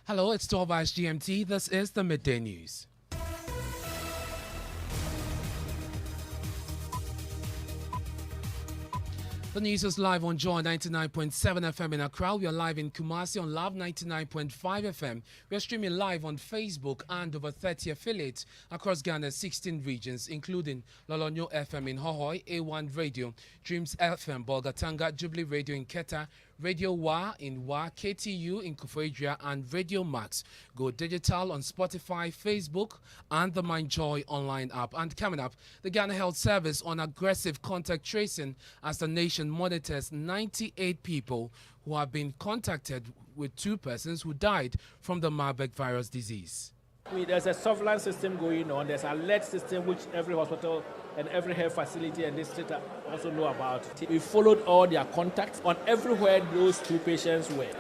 Hello, it's 12 hours GMT. This is the Midday News. The news is live on Joy99.7 FM in Accra. We are live in Kumasi on Love 99.5 FM. We are streaming live on Facebook and over 30 affiliates across Ghana's 16 regions, including Lolonyo FM in Hohoi, A1 Radio, Dreams FM, Bolgatanga, Jubilee Radio in Keta, Radio Wa in Wa, KTU in Kufuadria, and Radio Max. Go digital on Spotify, Facebook, and the MindJoy online app. And coming up, the Ghana Health Service on aggressive contact tracing as the nation monitors 98 people who have been contacted with 2 persons who died from the Marburg virus disease. There's a surveillance system going on. There's an alert system which every hospital and every health facility and district also know about. We followed all their contacts on everywhere those 2 patients were.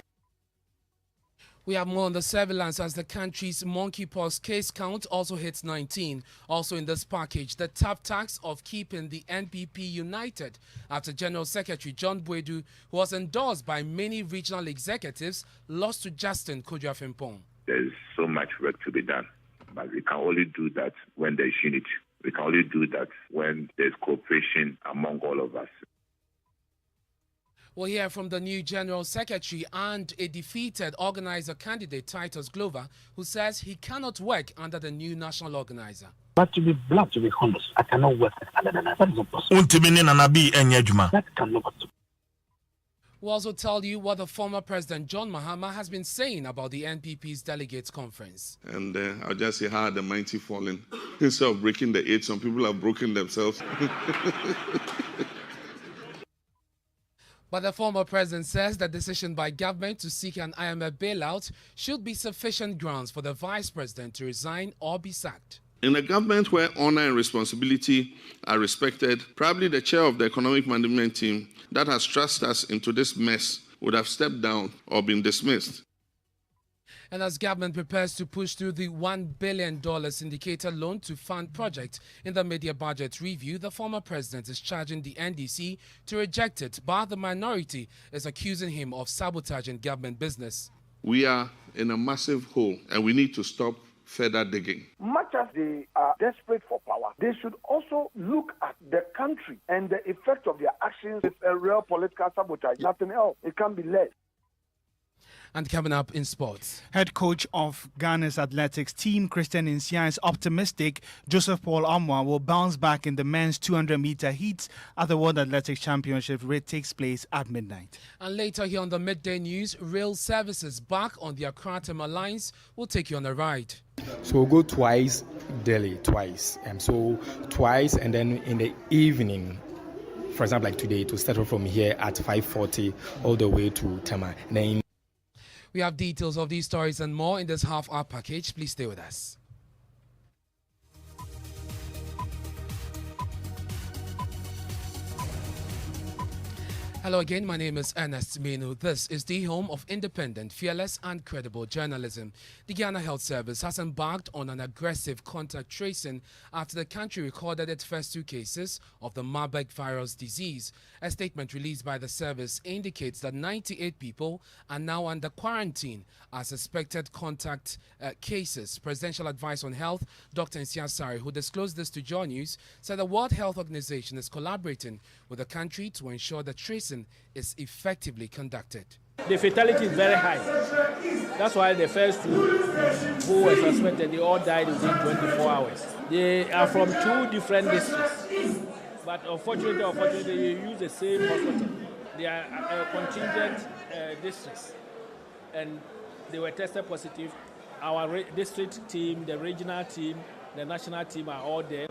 We have more on the surveillance as the country's monkeypox case count also hits 19. Also in this package, the tough task of keeping the NPP united after General Secretary John Boadu, who was endorsed by many regional executives, lost to Justin Kojo. There's so much work to be done, but we can only do that when there's unity. We can only do that when there's cooperation among all of us. We'll hear from the new General Secretary and a defeated organizer candidate, Titus Glover, who says he cannot work under the new national organizer. But to be blunt, to be honest, I cannot work under the national organizer. That cannot be. We'll also tell you what the former President John Mahama has been saying about the NPP's delegates conference. And I'll just say how the mighty fallen. Instead of breaking the 8, some people have broken themselves. But the former president says the decision by government to seek an IMF bailout should be sufficient grounds for the vice president to resign or be sacked. In a government where honor and responsibility are respected, probably the chair of the economic management team that has thrust us into this mess would have stepped down or been dismissed. And as government prepares to push through the $1 billion syndicated loan to fund projects in the mid-year budget review, the former president is charging the NDC to reject it, but the minority is accusing him of sabotaging government business. We are in a massive hole and we need to stop further digging. Much as they are desperate for power, they should also look at the country and the effect of their actions with a real political sabotage. Nothing else. It can be led. And coming up in sports, head coach of Ghana's athletics team, Christian Nsia, is optimistic Joseph Paul Amwa will bounce back in the men's 200-meter heats at the World Athletics Championship, which takes place at midnight. And later here on the Midday News, rail services back on the Accra-Tema lines will take you on a ride. So we'll go twice daily, twice. So twice, and then in the evening, for example, like today, to start off from here at 5:40 all the way to Tema. Then we have details of these stories and more in this half-hour package. Please stay with us. Hello again, my name is Ernest. Manu. This is the home of independent, fearless and credible journalism. The Ghana Health Service has embarked on an aggressive contact tracing after the country recorded its first 2 cases of the Marburg virus disease. A statement released by the service indicates that 98 people are now under quarantine as suspected contact cases. Presidential Advisor on Health, Dr. Nsia Sari, who disclosed this to Joy News, said the World Health Organization is collaborating with the country to ensure that tracing is effectively conducted. The fatality is very high. That's why the first 2 who were suspected, they all died within 24 hours. They are from 2 different districts. But unfortunately, they use the same hospital. They are contingent districts. And they were tested positive. Our district team, the regional team, the national team are all there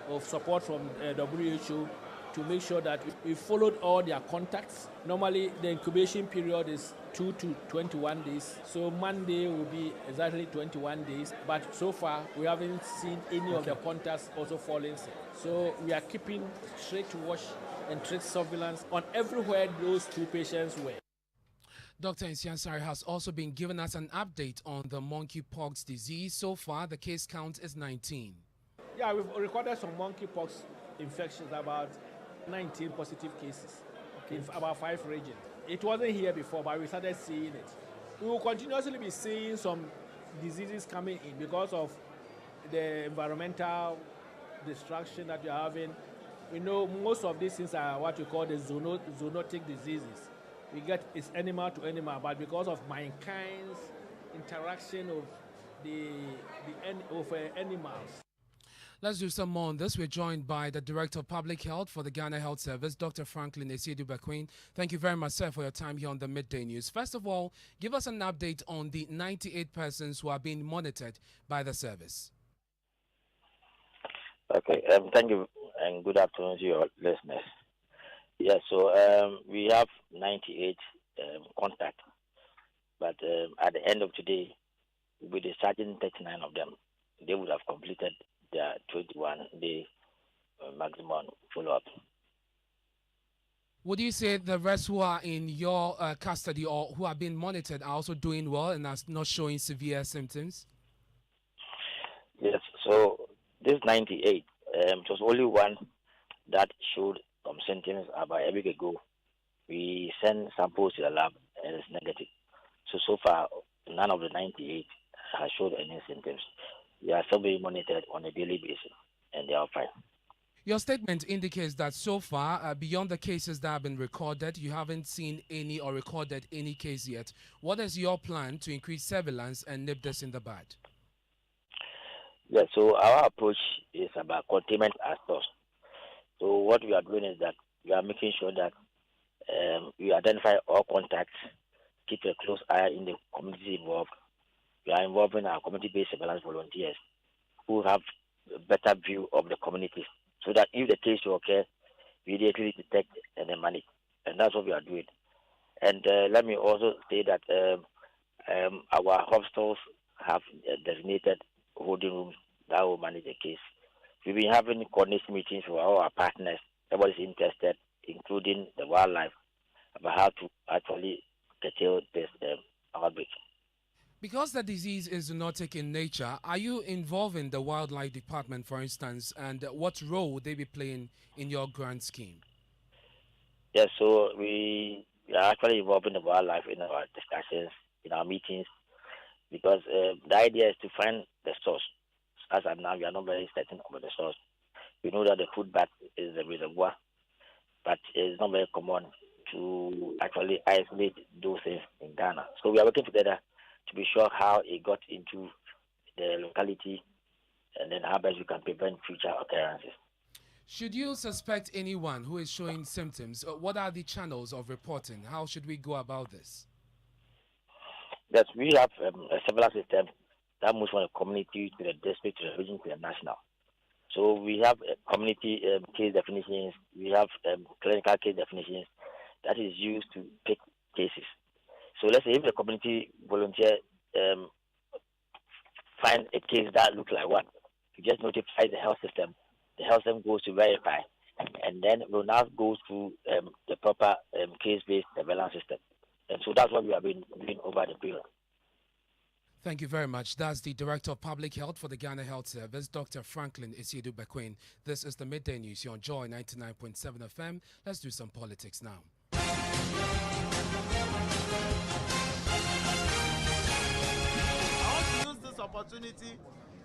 of support from WHO to make sure that we followed all their contacts. Normally, the incubation period is 2 to 21 days. So Monday will be exactly 21 days. But so far, we haven't seen any of the contacts also falling sick. So we are keeping straight watch and strict surveillance on everywhere those 2 patients were. Dr. Nsia Sari has also been giving us an update on the monkeypox disease. So far, the case count is 19. Yeah, we've recorded some monkeypox infections, about 19 positive cases in about 5 regions. It wasn't here before, but we started seeing it. we will continuously be seeing some diseases coming in because of the environmental destruction that you're having. We know most of these things are what we call the zoonotic diseases. We get it's animal to animal, but because of mankind's interaction of animals. Let's do some more on this. We're joined by the Director of Public Health for the Ghana Health Service, Dr. Franklin Esiedu-Bequin. Thank you very much, sir, for your time here on the Midday News. First of all, give us an update on the 98 persons who are being monitored by the service. Okay, thank you and good afternoon to your listeners. Yes, so we have 98 contacts, but at the end of today, we'll be discharging 39 of them. They would have completed their 21-day maximum follow-up. Would you say the rest who are in your custody or who are being monitored are also doing well and are not showing severe symptoms? Yes, so this 98, it was only one that showed some symptoms about a week ago. We sent samples to the lab and it's negative. So far, none of the 98 has showed any symptoms. They are still being monitored on a daily basis and they are fine. Your statement indicates that so far, beyond the cases that have been recorded, you haven't seen any or recorded any case yet. What is your plan to increase surveillance and nip this in the bud? Yes, so our approach is about containment at source. So what we are doing is that we are making sure that we identify all contacts, keep a close eye in the community involved. We are involving our community-based surveillance volunteers who have a better view of the community so that if the case will occur, we immediately detect and then manage. And that's what we are doing. And let me also say that our hospitals have designated holding rooms that will manage the case. We've been having coordination meetings with all our partners, everybody's interested, including the wildlife, about how to actually curtail this outbreak. Because the disease is zoonotic in nature, are you involving the wildlife department, for instance, and what role would they be playing in your grant scheme? Yes, so we are actually involving the wildlife in our discussions, in our meetings, because the idea is to find the source. As of now, we are not very certain about the source. We know that the food bat is the reservoir, but it's not very common to actually isolate those things in Ghana. So we are working together to be sure how it got into the locality and then how best we can prevent future occurrences. Should you suspect anyone who is showing symptoms, what are the channels of reporting? How should we go about this? Yes, we have a several systems that moves from the community to the district, to the region, to the national. So we have community case definitions, we have clinical case definitions that is used to pick cases. So let's say if the community volunteer find a case that looks like one, you just notify the health system. The health system goes to verify, and then will now go through the proper case-based surveillance system. And so that's what we have been doing over the period. Thank you very much. That's the Director of Public Health for the Ghana Health Service, Dr. Franklin Esiedu-Bequin. This is the Midday News here on Joy 99.7 FM. Let's do some politics now. Opportunity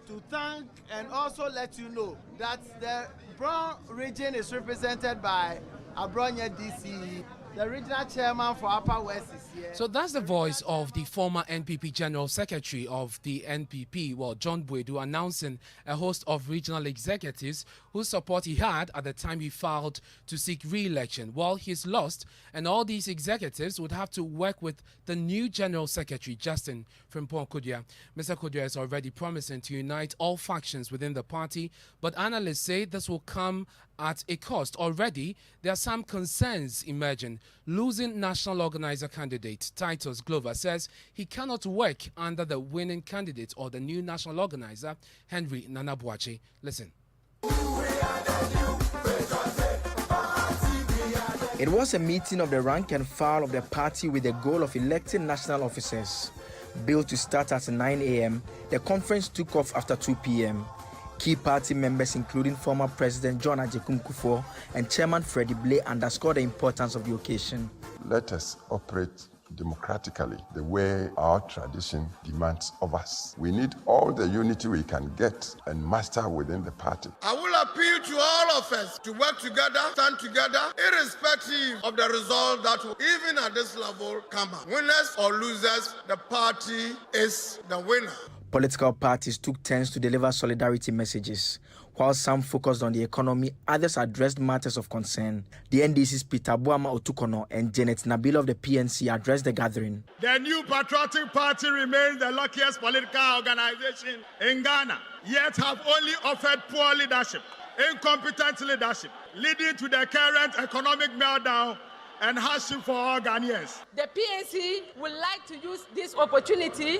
to thank and also let you know that the Brown region is represented by Abronya DC. The regional chairman for Upper West is here. So that's the voice of the former NPP General Secretary of the NPP, John Buedu, announcing a host of regional executives whose support he had at the time he filed to seek re-election. Well, he's lost, and all these executives would have to work with the new General Secretary, Justin Frimpong Kojo. Mr. Kojo is already promising to unite all factions within the party, but analysts say this will come at a cost. Already, there are some concerns emerging. Losing national organizer candidate Titus Glover says he cannot work under the winning candidate or the new national organizer, Henry Nana Boakye. Listen. It was a meeting of the rank and file of the party with the goal of electing national officers. Billed to start at 9 a.m., the conference took off after 2 p.m. Key party members, including former President John Agyekum Kufuor and Chairman Freddie Blay, underscored the importance of the occasion. Let us operate democratically the way our tradition demands of us. We need all the unity we can get and master within the party. I will appeal to all of us to work together, stand together, irrespective of the result that will, even at this level, come up. Winners or losers, the party is the winner. Political parties took turns to deliver solidarity messages. While some focused on the economy, others addressed matters of concern. The NDC's Peter Boama Otukono and Janet Nabil of the PNC addressed the gathering. The new patriotic party remains the luckiest political organization in Ghana, yet have only offered poor leadership, incompetent leadership, leading to the current economic meltdown and hardship for all Ghanaians. The PNC would like to use this opportunity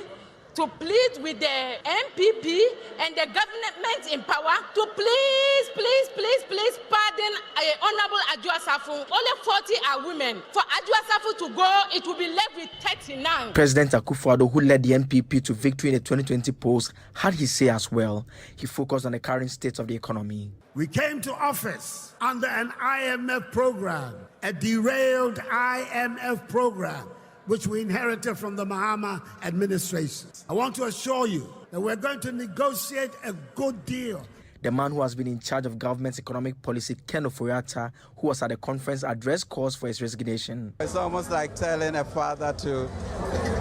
to plead with the MPP and the government in power to please pardon Honorable Adjo Asafo. Only 40 are women. For Adjo Asafo to go, it will be left with 39. President Akufo-Addo, who led the MPP to victory in the 2020 polls, had his say as well. He focused on the current state of the economy. We came to office under an IMF program, a derailed IMF program, which we inherited from the Mahama administration. I want to assure you that we're going to negotiate a good deal. The man who has been in charge of government's economic policy, Ken Ofori-Atta, who was at the conference, addressed calls for his resignation. It's almost like telling a father to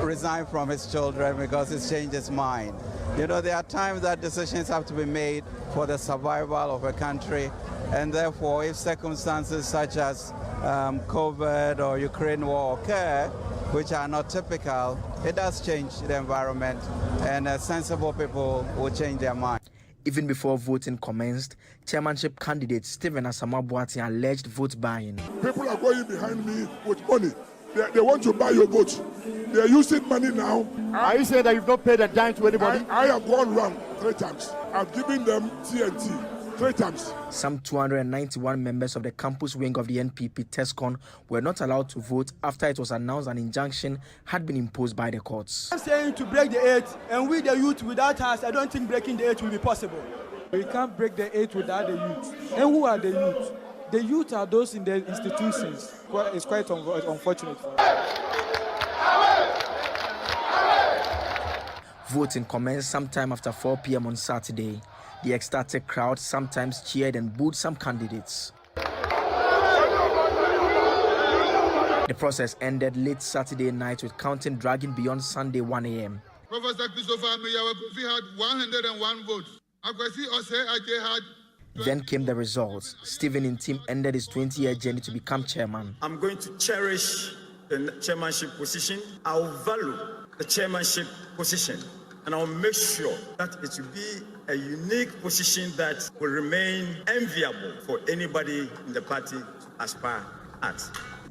resign from his children because he's changed his mind. You know, there are times that decisions have to be made for the survival of a country, and therefore, if circumstances such as COVID or Ukraine war occur, which are not typical, it does change the environment, and sensible people will change their mind. Even before voting commenced, chairmanship candidate Stephen Asamoah-Boateng alleged vote buying. People are going behind me with money. They want to buy your vote. They are using money now. Are you saying that you've not paid a dime to anybody? I have gone round 3 times. I've given them TNT 3 times. Some 291 members of the campus wing of the NPP TESCON were not allowed to vote after it was announced an injunction had been imposed by the courts. I'm saying to break the 8, and with the youth without us, I don't think breaking the 8 will be possible. We can't break the 8 without the youth. And who are the youth? The youth are those in the institutions. It's quite unfortunate. Voting commenced sometime after 4 p.m. on Saturday. The ecstatic crowd sometimes cheered and booed some candidates. The process ended late Saturday night with counting dragging beyond Sunday 1 a.m. Professor Christopher Meyawakufi had 101 votes. Akwesi Ose Aje had. Then came the results. Stephen Intim ended his 20-year journey to become chairman. I'm going to cherish the chairmanship position. I'll value the chairmanship position, and I'll make sure that it will be a unique position that will remain enviable for anybody in the party to aspire at.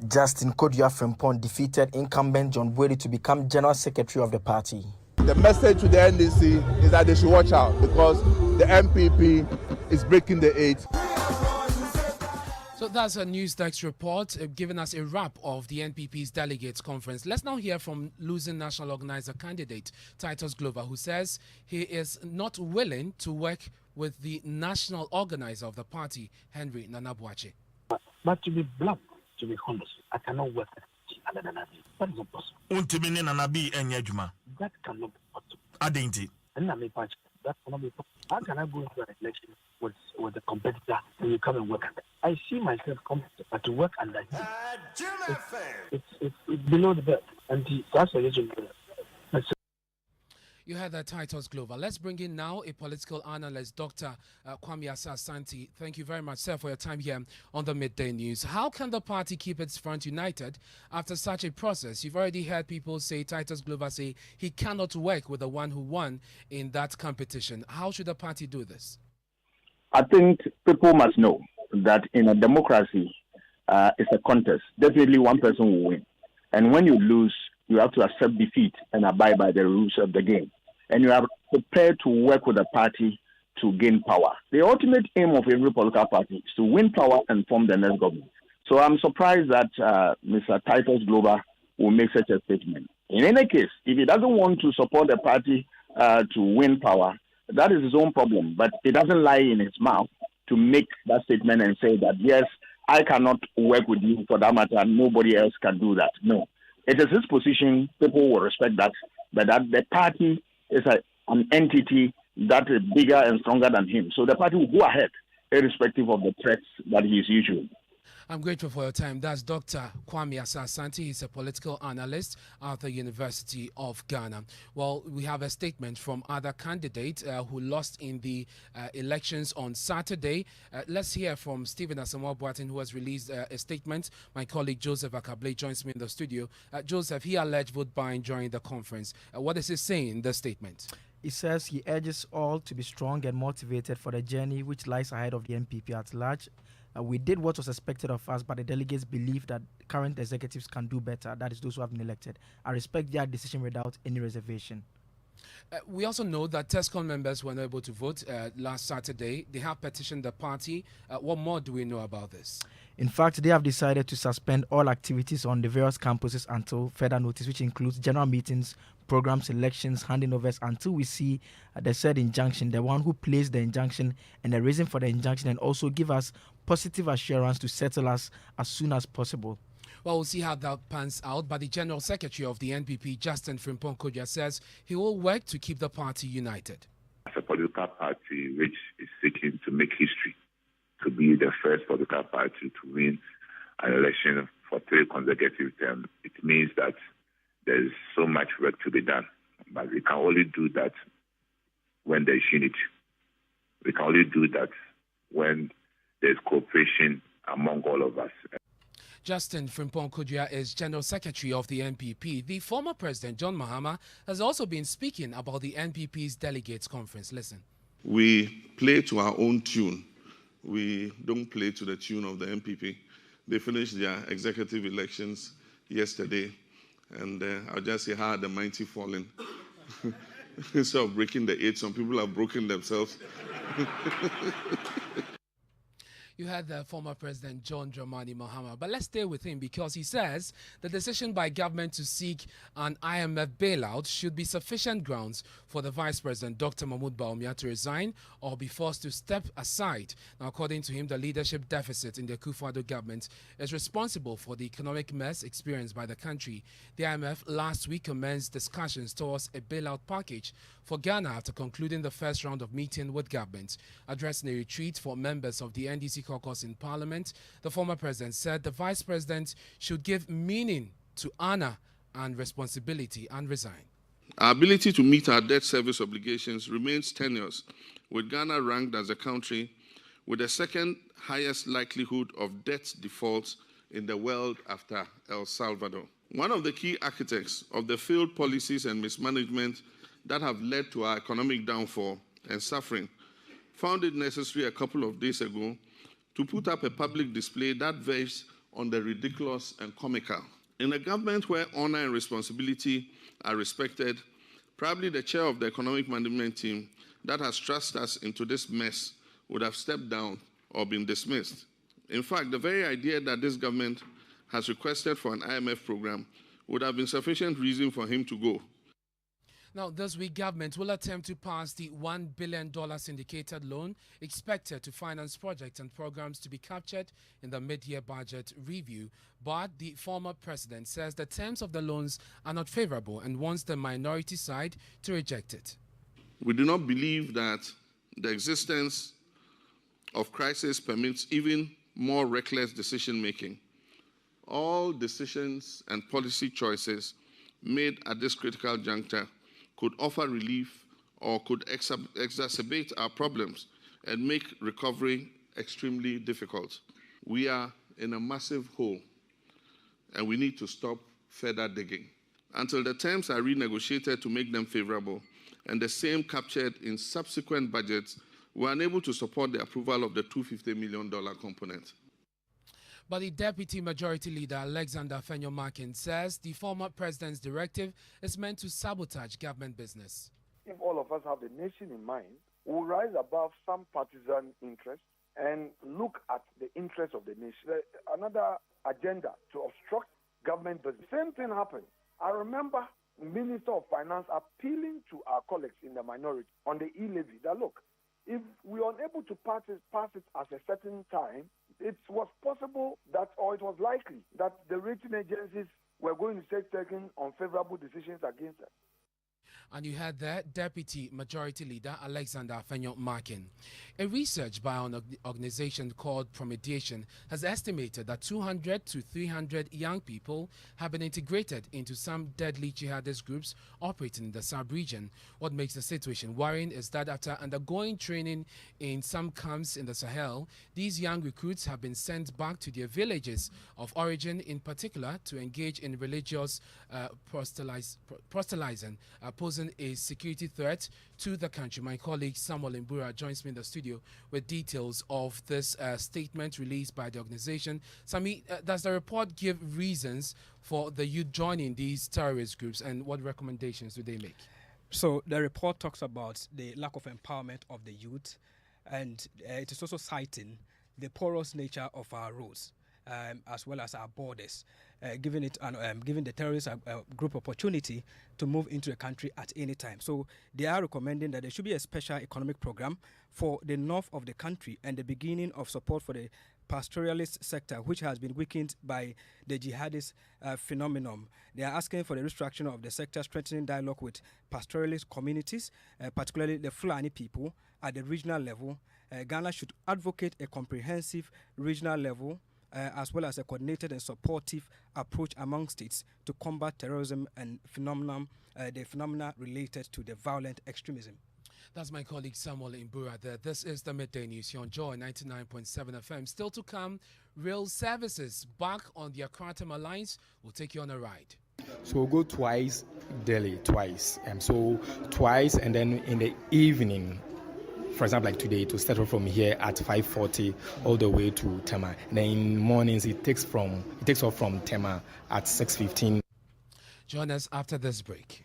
Justin Kojo Frimpong defeated incumbent John Boedi to become general secretary of the party. The message to the NDC is that they should watch out because the MPP is breaking the 8. So that's a News Desk report giving us a wrap of the NPP's delegates conference. Let's now hear from losing national organizer candidate Titus Glover, who says he is not willing to work with the national organizer of the party, Henry Nana Boakye. But to be blunt, to be honest, I cannot work with another Nana. That is not possible. That cannot be possible. That cannot be possible. How can I go into an election with a competitor and you come and work under? I see myself competent, but to work under him, it's below the belt. And that's a reason. You had that Titus Glover. Let's bring in now a political analyst, Dr. Kwame Asah-Asante. Thank you very much, sir, for your time here on the Midday News. How can the party keep its front united after such a process? You've already heard people say, Titus Glover say, he cannot work with the one who won in that competition. How should the party do this? I think people must know that in a democracy, it's a contest. Definitely one person will win. And when you lose, you have to accept defeat and abide by the rules of the game. And you are prepared to work with the party to gain power. The ultimate aim of every political party is to win power and form the next government. So I'm surprised that Mr. Titus Glover will make such a statement. In any case, if he doesn't want to support the party to win power, that is his own problem. But it doesn't lie in his mouth to make that statement and say that, yes, I cannot work with you for that matter, and nobody else can do that. No. it is his position, people will respect that, but that the party is an entity that is bigger and stronger than him. So the party will go ahead, irrespective of the threats that he is issuing. I'm grateful for your time. That's Dr. Kwame Asasanti. He's a political analyst at the University of Ghana. Well, we have a statement from other candidates who lost in the elections on Saturday. Let's hear from Stephen Asamoah Boateng, who has released a statement. My colleague Joseph Akable joins me in the studio. Joseph, he alleged vote buying during the conference. What is he saying in the statement? He says he urges all to be strong and motivated for the journey which lies ahead of the NPP at large. We did what was expected of us, but the delegates believe that current executives can do better, that is those who have been elected. I respect their decision without any reservation. We also know that TESCON members were not able to vote last Saturday. They have petitioned the party. What more do we know about this? In fact, they have decided to suspend all activities on the various campuses until further notice, which includes general meetings, programs, elections, handing overs, until we see the said injunction, the one who placed the injunction and the reason for the injunction, and also give us positive assurance to settle us as soon as possible. Well, we'll see how that pans out, but the General Secretary of the NPP, Justin Frimpong Kojo, says he will work to keep the party united. As a political party which is seeking to make history, to be the first political party to win an election for 3 consecutive terms, it means that there's so much work to be done. But we can only do that when there's unity. We can only do that when there's cooperation among all of us. Justin Frimpong Kojo is General Secretary of the NPP. The former President, John Mahama, has also been speaking about the NPP's Delegates Conference. Listen. We play to our own tune. We don't play to the tune of the NPP. They finished their executive elections yesterday, and I'll just say, how are the mighty fallen? Instead of breaking the 8, some people have broken themselves. You had the former President John Dramani Mahama, but let's stay with him because he says the decision by government to seek an IMF bailout should be sufficient grounds for the Vice President, Dr. Mahmoud Bawumia, to resign or be forced to step aside. Now, according to him, the leadership deficit in the Akufo-Addo government is responsible for the economic mess experienced by the country. The IMF last week commenced discussions towards a bailout package for Ghana after concluding the first round of meeting with government. Addressing a retreat for members of the NDC caucus in Parliament, the former president said the Vice President should give meaning to honor and responsibility and resign. Our ability to meet our debt service obligations remains tenuous, with Ghana ranked as a country with the second highest likelihood of debt defaults in the world after El Salvador. One of the key architects of the failed policies and mismanagement that have led to our economic downfall and suffering found it necessary a couple of days ago to put up a public display that verges on the ridiculous and comical. In a government where honor and responsibility are respected, probably the chair of the economic management team that has thrust us into this mess would have stepped down or been dismissed. In fact, the very idea that this government has requested for an IMF program would have been sufficient reason for him to go. Now, this week, government will attempt to pass the $1 billion syndicated loan expected to finance projects and programs to be captured in the mid-year budget review. But the former president says the terms of the loans are not favorable and wants the minority side to reject it. We do not believe that the existence of crisis permits even more reckless decision-making. All decisions and policy choices made at this critical juncture could offer relief or could exacerbate our problems and make recovery extremely difficult. We are in a massive hole, and we need to stop further digging. Until the terms are renegotiated to make them favorable and the same captured in subsequent budgets, we are unable to support the approval of the $250 million component. But the Deputy Majority Leader, Alexander Fenyo-Markin, says the former president's directive is meant to sabotage government business. If all of us have the nation in mind, we'll rise above some partisan interests and look at the interests of the nation. Another agenda to obstruct government business. Same thing happened. I remember Minister of Finance appealing to our colleagues in the minority on the e-levy that, look, if we are unable to pass it at a certain time, it was possible that, or it was likely that the rating agencies were going to take unfavorable decisions against us. And you had the Deputy Majority Leader Alexander Afenyo Markin. A research by an organization called Promediation has estimated that 200 to 300 young people have been integrated into some deadly jihadist groups operating in the sub-region. What makes the situation worrying is that after undergoing training in some camps in the Sahel, these young recruits have been sent back to their villages of origin, in particular to engage in religious proselytizing, posing a security threat to the country. My colleague Samuel Mbura joins me in the studio with details of this statement released by the organization. Sami, does the report give reasons for the youth joining these terrorist groups, and what recommendations do they make? So the report talks about the lack of empowerment of the youth, and it is also citing the porous nature of our roads. As well as our borders, giving the terrorists a group opportunity to move into the country at any time. So they are recommending that there should be a special economic program for the north of the country and the beginning of support for the pastoralist sector, which has been weakened by the jihadist phenomenon. They are asking for the restructuring of the sector, strengthening dialogue with pastoralist communities, particularly the Fulani people at the regional level. Ghana should advocate a comprehensive regional level as well as a coordinated and supportive approach among states to combat terrorism and the phenomena related to the violent extremism. That's my colleague Samuel Mbura there. This is the Midday News here on Joy 99.7 FM. Still to come, rail services back on the Accra-Tema lines. We'll take you on a ride. So we'll go twice daily, twice. So twice, and then in the evening, for example, like today, to start off from here at 5:40 all the way to Tema. And then in mornings, it takes off from Tema at 6:15. Join us after this break.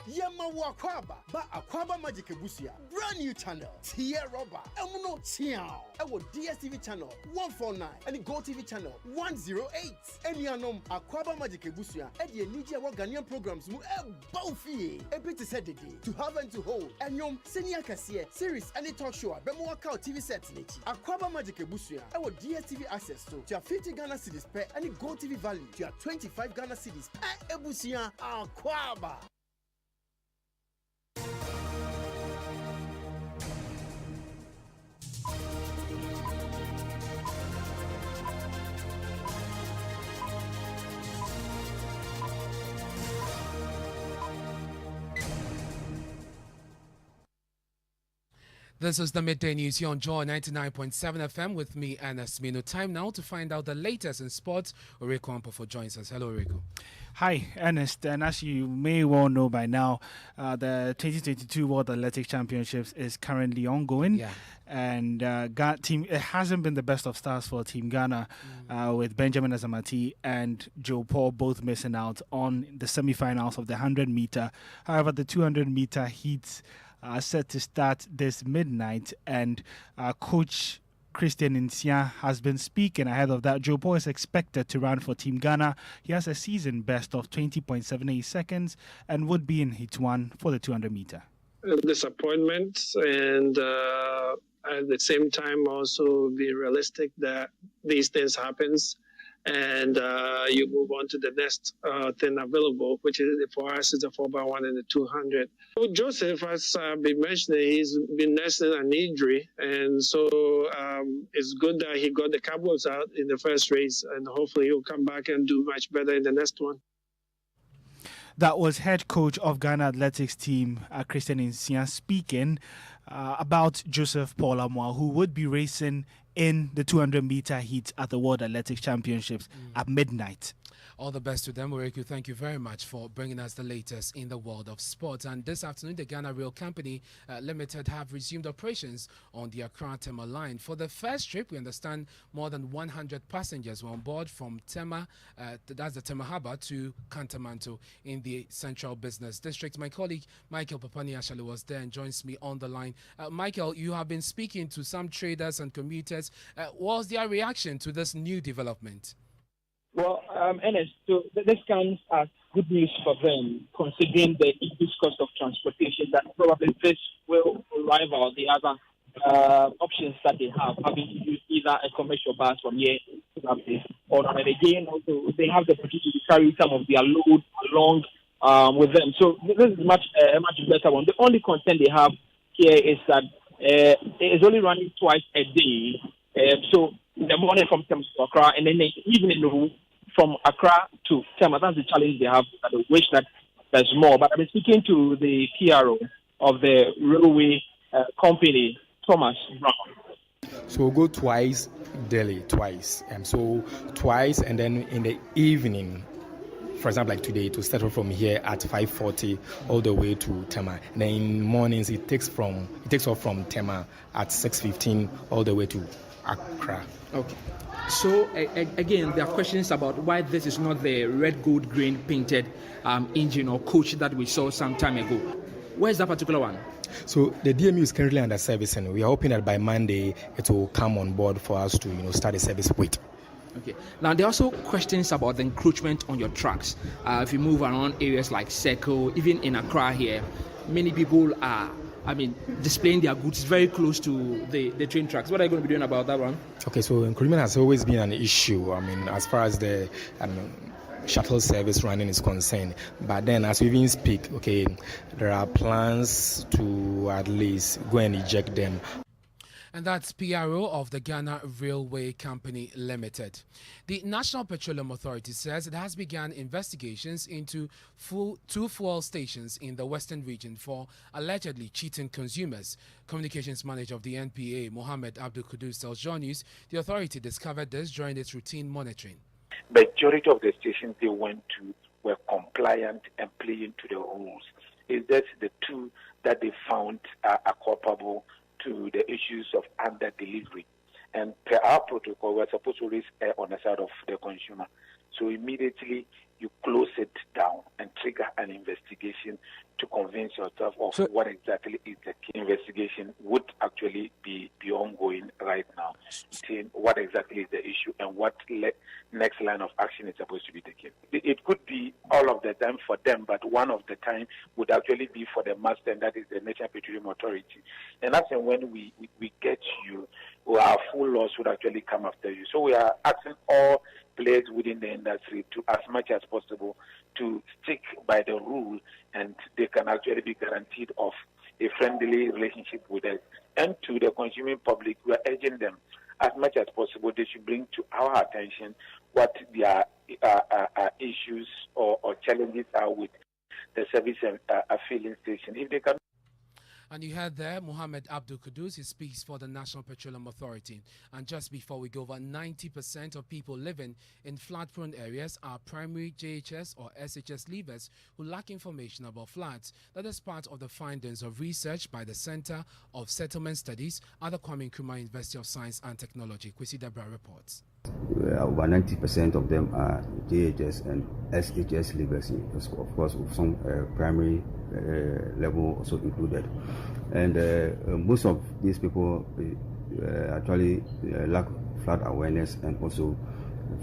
Yema Wakwaba, ba Akwaba Magic Busia, brand new channel, Tia Roba, Emuno Tiao, Ewo DSTV channel 149, and Go TV channel 108. Enianom Akwaba Magic Busia, Eddie Nidia Ghanaian programs mu Baufi, a bit said to have and to hold, and Yom Senior Cassia, series and a talk show, Bemoakao TV sets Nichi, Akwaba Magic Busia, Ewo DSTV access to your 50 Ghana cedis per and Go TV value to your 25 Ghana cedis per Ebusia Akwaba. This is the Midday News here on Joy 99.7 FM with me, Ernest. Time now to find out the latest in sports. Oreko Ampofo joins us. Hello, Oreko. Hi, Ernest. And as you may well know by now, the 2022 World Athletics Championships is currently ongoing. Yeah. And it hasn't been the best of starts for Team Ghana with Benjamin Azamati and Joe Paul both missing out on the semi-finals of the 100-meter. However, the 200-meter heats are set to start this midnight, and Coach Christian Nsia has been speaking ahead of that. Joe Paul is expected to run for Team Ghana. He has a season best of 20.78 seconds and would be in heat 1 for the 200-meter. Disappointment, and at the same time also be realistic that these things happens, and you move on to the next thing available, which is for us is the 4x1 and the 200. So Joseph, as been mentioning, he's been nursing an injury, and so it's good that he got the Cowboys out in the first race, and hopefully he'll come back and do much better in the next one. That was head coach of Ghana Athletics team, Christian Nsia, speaking about Joseph Paul Amoah, who would be racing in the 200-meter heat at the World Athletics Championships at midnight. All the best to them, Oreku. Thank you very much for bringing us the latest in the world of sports. And this afternoon, the Ghana Rail Company Limited have resumed operations on the Accra-Tema line. For the first trip, we understand more than 100 passengers were on board from Tema, that's the Tema Harbour, to Kantamanto in the Central Business District. My colleague Michael Papani-Ashale was there and joins me on the line. Michael, you have been speaking to some traders and commuters. What was their reaction to this new development? Well, Ernest, so this comes as good news for them, considering the increased cost of transportation that probably this will rival the other options that they have, having to use either a commercial bus from here to that place, or and again, also they have the opportunity to carry some of their load along with them. So this is a much better one. The only concern they have here is that it is only running twice a day. So in the morning from Tema to Accra, and then the evening from Accra to Tema. That's the challenge they have. They wish that there's more. But I've been speaking to the PRO of the railway company, Thomas Brown. So we'll go twice daily, twice. So twice, and then in the evening, for example, like today, to start from here at 5:40 all the way to Tema. And then in mornings, it takes off from Tema at 6:15 all the way to Accra. Okay. So again, there are questions about why this is not the red, gold, green painted engine or coach that we saw some time ago. Where's that particular one? So the DMU is currently under service, and we are hoping that by Monday it will come on board for us to start the service with. Okay. Now there are also questions about the encroachment on your tracks. If you move around areas like Circle, even in Accra here, many people are displaying their goods very close to the train tracks. What are you going to be doing about that one? Okay, so encroachment has always been an issue. As far as the shuttle service running is concerned. But then as we even speak, there are plans to at least go and eject them. And that's PRO of the Ghana Railway Company Limited. The National Petroleum Authority says it has begun investigations into two fuel stations in the Western region for allegedly cheating consumers. Communications Manager of the NPA, Mohammed Abdul Kudus, tells Joy News the authority discovered this during its routine monitoring. Majority of the stations they went to were compliant and playing to the rules. It's just the two that they found are culpable to the issues of under delivery. And per our protocol, we're supposed to raise air on the side of the consumer. So immediately you close it down and trigger an investigation to convince yourself of what exactly is the key. Investigation would actually be ongoing right now. What exactly is the issue and what next line of action is supposed to be taken. It could be all of the time for them, but one of the time would actually be for the master, and that is the National Petroleum Authority. And that's when we get you, our full loss would actually come after you. So we are asking all players within the industry to, as much as possible, to stick by the rule, and they can actually be guaranteed of a friendly relationship with us. And to the consuming public, we are urging them, as much as possible, they should bring to our attention what their issues or challenges are with the service and filling station. If they can. And you heard there Mohammed Abdul Kudus. He speaks for the National Petroleum Authority. And just before we go, over 90% of people living in flood-prone areas are primary JHS or SHS leavers who lack information about floods. That is part of the findings of research by the Center of Settlement Studies at the Kwame Nkrumah University of Science and Technology. Kwesi Debra reports. Over 90% of them are JHS and SHS leavers, of course, with some primary level also included. And most of these people actually lack flood awareness and also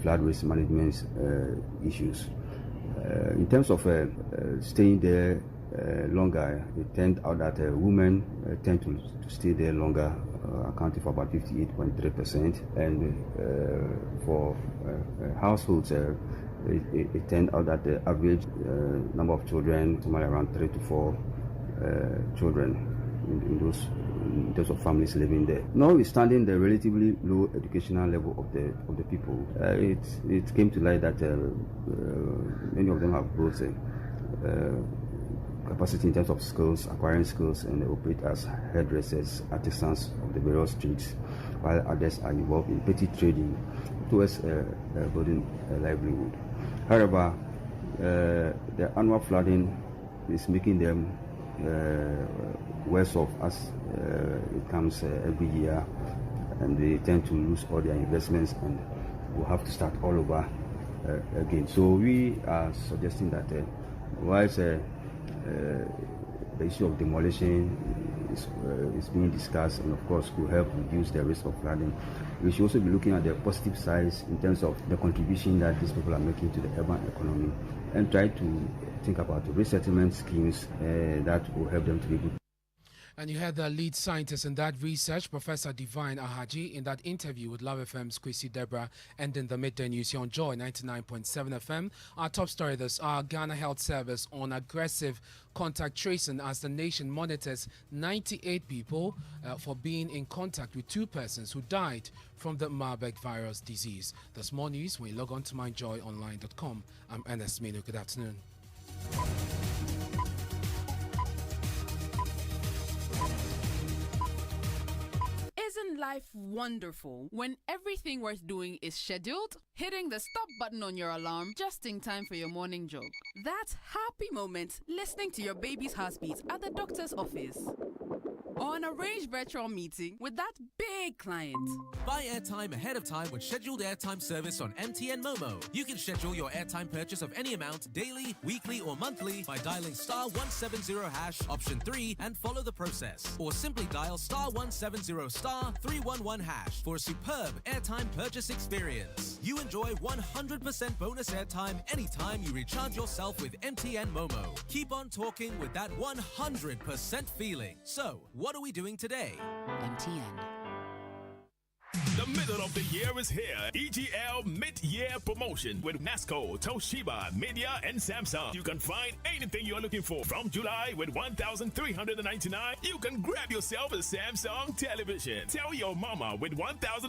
flood risk management issues. In terms of staying there longer, it turned out that women tend to stay there longer, accounting for about 58.3%, and for households, it turned out that the average number of children, somewhere around 3 to 4 children in terms of families living there. Notwithstanding the relatively low educational level of the people, it came to light that many of them have both capacity in terms of skills, acquiring skills, and operate as hairdressers, artisans of the various trades, while others are involved in petty trading towards building a livelihood. However, the annual flooding is making them worse off as it comes every year, and they tend to lose all their investments and will have to start all over again. So we are suggesting that whilst the issue of demolition is being discussed, and of course could help reduce the risk of flooding, we should also be looking at the positive sides in terms of the contribution that these people are making to the urban economy, and try to think about the resettlement schemes that will help them to be good. And you heard the lead scientist in that research, Professor Divine Ahaji, in that interview with Love FM's Kwesi Deborah, ending the midday news here on Joy 99.7 FM. Our top story this hour, Ghana Health Service on aggressive contact tracing as the nation monitors 98 people for being in contact with 2 persons who died from the Marburg virus disease. There's more news when you log on to myjoyonline.com. I'm Ernest. Manu. Good afternoon. Isn't life wonderful when everything worth doing is scheduled? Hitting the stop button on your alarm just in time for your morning jog. That happy moment listening to your baby's heartbeat at the doctor's office. Or an arranged virtual meeting with that big client. Buy airtime ahead of time with scheduled airtime service on MTN Momo. You can schedule your airtime purchase of any amount daily, weekly, or monthly by dialing *170# option 3 and follow the process. Or simply dial *170*311# for a superb airtime purchase experience. You enjoy 100% bonus airtime anytime you recharge yourself with MTN Momo. Keep on talking with that 100% feeling. So, what are we doing today? MTN. The middle of the year is here. EGL mid-year promotion with Nasco, Toshiba, Media, and Samsung. You can find anything you're looking for. From July with $1,399, you can grab yourself a Samsung television. Tell your mama with $1,000